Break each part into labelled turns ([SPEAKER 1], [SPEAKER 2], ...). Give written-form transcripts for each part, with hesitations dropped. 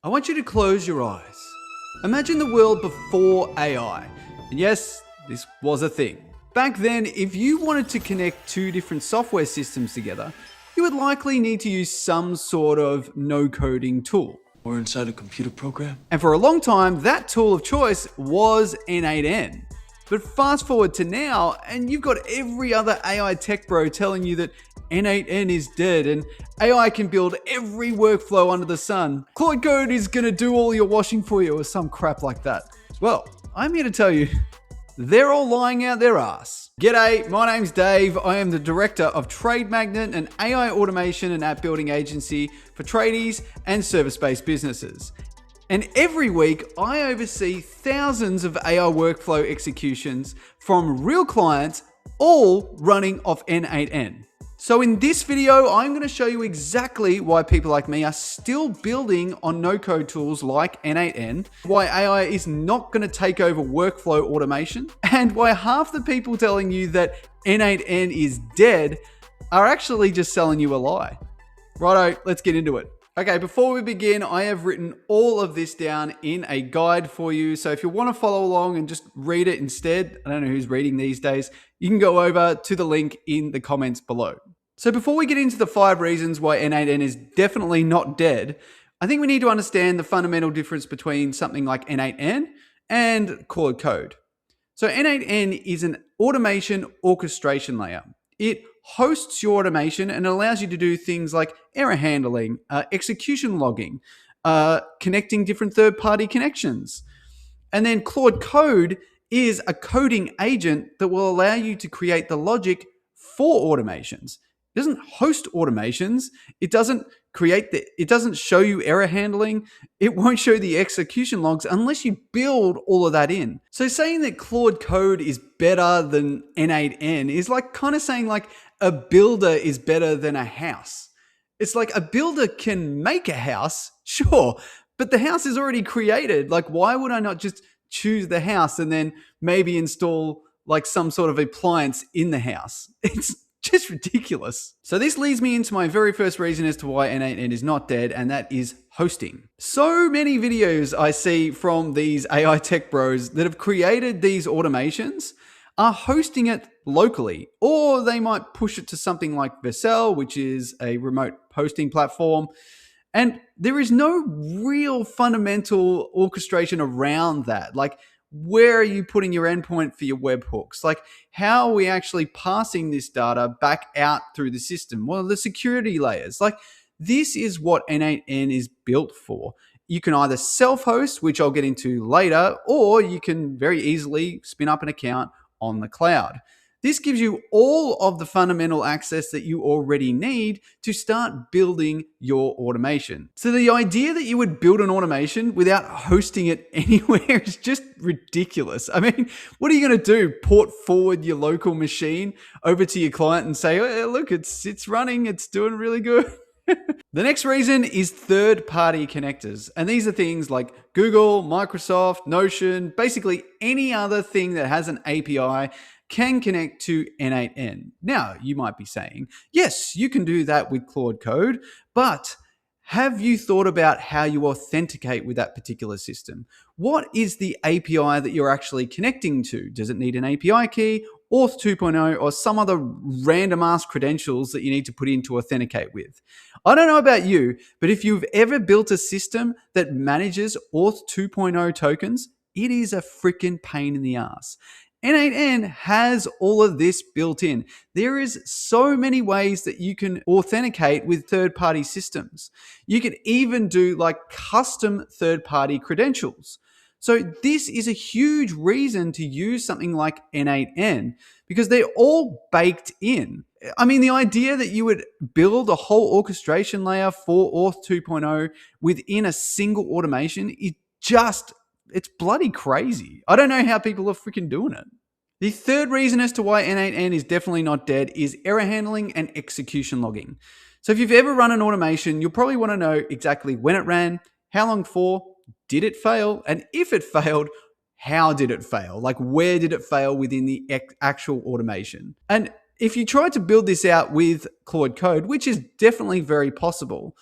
[SPEAKER 1] I want you to close your eyes. Imagine the world before AI. And yes, this was a thing. Back then, if you wanted to connect two different software systems together, you would likely need to use some sort of no-coding tool.
[SPEAKER 2] Or inside a computer program?
[SPEAKER 1] And for a long time, that tool of choice was n8n. But fast forward to now, and you've got every other AI tech bro telling you that n8n is dead and AI can build every workflow under the sun. Claude Code is going to do all your washing for you or some crap like that. Well, I'm here to tell you, they're all lying out their ass. G'day, my name's Dave. I am the director of Trade Magnet, an AI automation and app building agency for tradies and service-based businesses. And every week, I oversee thousands of AI workflow executions from real clients, all running off n8n. So in this video, I'm going to show you exactly why people like me are still building on no-code tools like n8n, why AI is not going to take over workflow automation, and why half the people telling you that n8n is dead are actually just selling you a lie. Righto, let's get into it. Okay, before we begin, I have written all of this down in a guide for you. So if you want to follow along and just read it instead, I don't know who's reading these days, you can go over to the link in the comments below. So before we get into the 5 reasons why n8n is definitely not dead, I think we need to understand the fundamental difference between something like n8n and Claude Code. So n8n is an automation orchestration layer. It hosts your automation and allows you to do things like error handling, execution logging, connecting different third-party connections. And then Claude Code is a coding agent that will allow you to create the logic for automations. It doesn't host automations. It doesn't show you error handling. It won't show the execution logs unless you build all of that in. So saying that Claude Code is better than n8n is like kind of saying like a builder is better than a house. It's like a builder can make a house, sure, but the house is already created. Like, why would I not just choose the house and then maybe install like some sort of appliance in the house? It's just ridiculous. So this leads me into my very first reason as to why n8n is not dead, and that is hosting. So many videos I see from these AI tech bros that have created these automations are hosting it locally, or they might push it to something like Vercel, which is a remote hosting platform. And there is no real fundamental orchestration around that. Like, where are you putting your endpoint for your webhooks? Like, how are we actually passing this data back out through the system? Well, the security layers. Like, this is what n8n is built for. You can either self-host, which I'll get into later, or you can very easily spin up an account on the cloud. This gives you all of the fundamental access that you already need to start building your automation. So the idea that you would build an automation without hosting it anywhere is just ridiculous. I mean, what are you going to do? Port forward your local machine over to your client and say, hey, look, it's running, it's doing really good. The next reason is third-party connectors. And these are things like Google, Microsoft, Notion, basically any other thing that has an API can connect to n8n. Now, you might be saying, yes, you can do that with Claude Code, but have you thought about how you authenticate with that particular system? What is the API that you're actually connecting to? Does it need an API key, Auth 2.0, or some other random ass credentials that you need to put in to authenticate with? I don't know about you, but if you've ever built a system that manages Auth 2.0 tokens, it is a freaking pain in the ass. n8n has all of this built in. There is so many ways that you can authenticate with third-party systems. You can even do like custom third-party credentials. So this is a huge reason to use something like n8n because they're all baked in. I mean, the idea that you would build a whole orchestration layer for Auth 2.0 within a single automation is just, it's bloody crazy. I don't know how people are freaking doing it. The third reason as to why n8n is definitely not dead is error handling and execution logging. So if you've ever run an automation, you'll probably want to know exactly when it ran, how long for, did it fail, and if it failed, how did it fail? Like, where did it fail within the actual automation? And if you try to build this out with Claude Code, which is definitely very possible,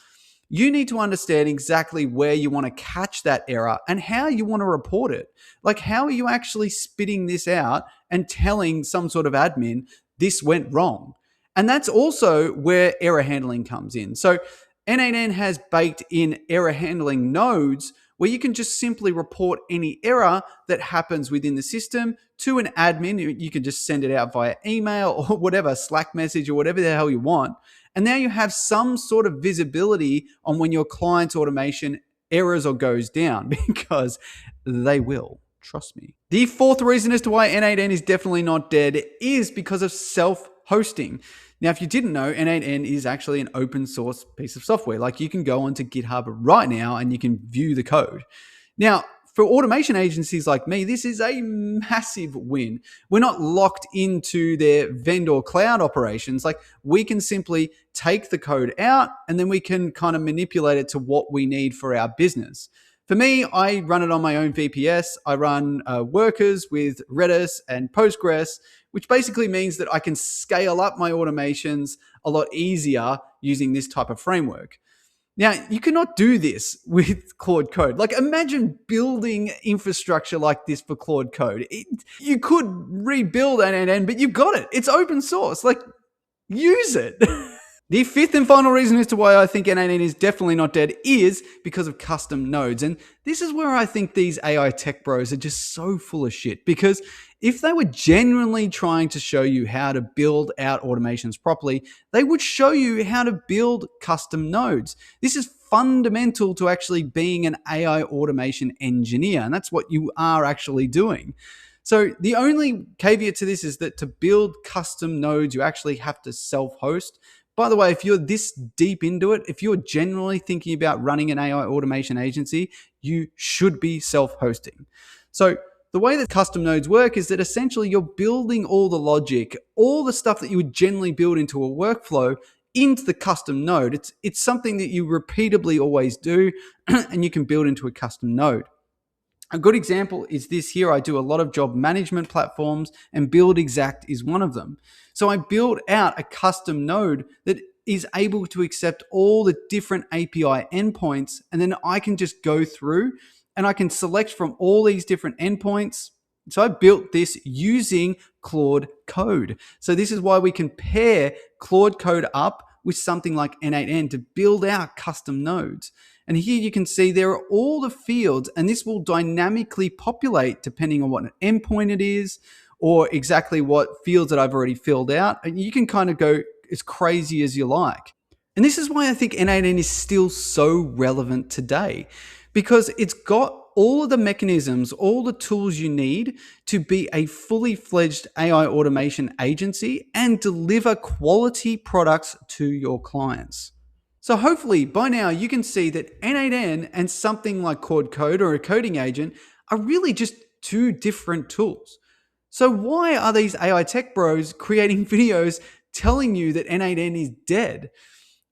[SPEAKER 1] You need to understand exactly where you want to catch that error and how you want to report it. Like, how are you actually spitting this out and telling some sort of admin this went wrong? And that's also where error handling comes in. So, n8n has baked in error handling nodes where you can just simply report any error that happens within the system to an admin. You can just send it out via email or whatever, Slack message or whatever the hell you want. And now you have some sort of visibility on when your client's automation errors or goes down, because they will. Trust me. The fourth reason as to why n8n is definitely not dead is because of self-hosting. Now, if you didn't know, n8n is actually an open source piece of software. Like, you can go onto GitHub right now and you can view the code. Now, for automation agencies like me, this is a massive win. We're not locked into their vendor cloud operations. Like, we can simply take the code out and then we can kind of manipulate it to what we need for our business. For me, I run it on my own VPS. I run workers with Redis and Postgres, which basically means that I can scale up my automations a lot easier using this type of framework. Now, you cannot do this with Claude Code. Like, imagine building infrastructure like this for Claude Code. You could rebuild n8n, but you've got it. It's open source. Like, use it. The fifth and final reason as to why I think n8n is definitely not dead is because of custom nodes. And this is where I think these AI tech bros are just so full of shit, because if they were genuinely trying to show you how to build out automations properly, they would show you how to build custom nodes. This is fundamental to actually being an AI automation engineer, and that's what you are actually doing. So the only caveat to this is that to build custom nodes, you actually have to self-host. By the way, if you're this deep into it, if you're generally thinking about running an AI automation agency, you should be self-hosting. So the way that custom nodes work is that essentially you're building all the logic, all the stuff that you would generally build into a workflow into the custom node. It's something that you repeatedly always do, and you can build into a custom node. A good example is this here. I do a lot of job management platforms, and BuildExact is one of them. So I build out a custom node that is able to accept all the different API endpoints, and then I can just go through and I can select from all these different endpoints. So I built this using Claude Code. So this is why we can pair Claude Code up with something like n8n to build out custom nodes. And here you can see there are all the fields, and this will dynamically populate depending on what an endpoint it is or exactly what fields that I've already filled out. And you can kind of go as crazy as you like. And this is why I think n8n is still so relevant today, because it's got all of the mechanisms, all the tools you need to be a fully fledged AI automation agency and deliver quality products to your clients. So hopefully by now you can see that n8n and something like Claude Code or a coding agent are really just two different tools. So why are these AI tech bros creating videos telling you that n8n is dead?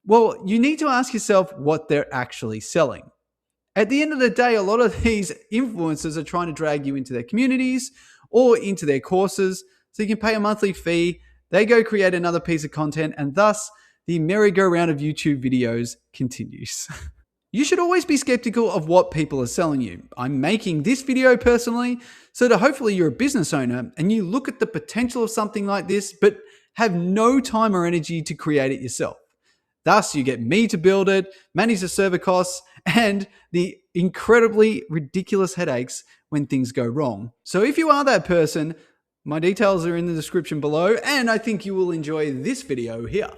[SPEAKER 1] Well, you need to ask yourself what they're actually selling. At the end of the day, a lot of these influencers are trying to drag you into their communities or into their courses, so you can pay a monthly fee, they go create another piece of content, and thus the merry-go-round of YouTube videos continues. You should always be skeptical of what people are selling you. I'm making this video personally so that hopefully you're a business owner and you look at the potential of something like this, but have no time or energy to create it yourself. Thus, you get me to build it, manage the server costs, and the incredibly ridiculous headaches when things go wrong. So if you are that person, my details are in the description below, and I think you will enjoy this video here.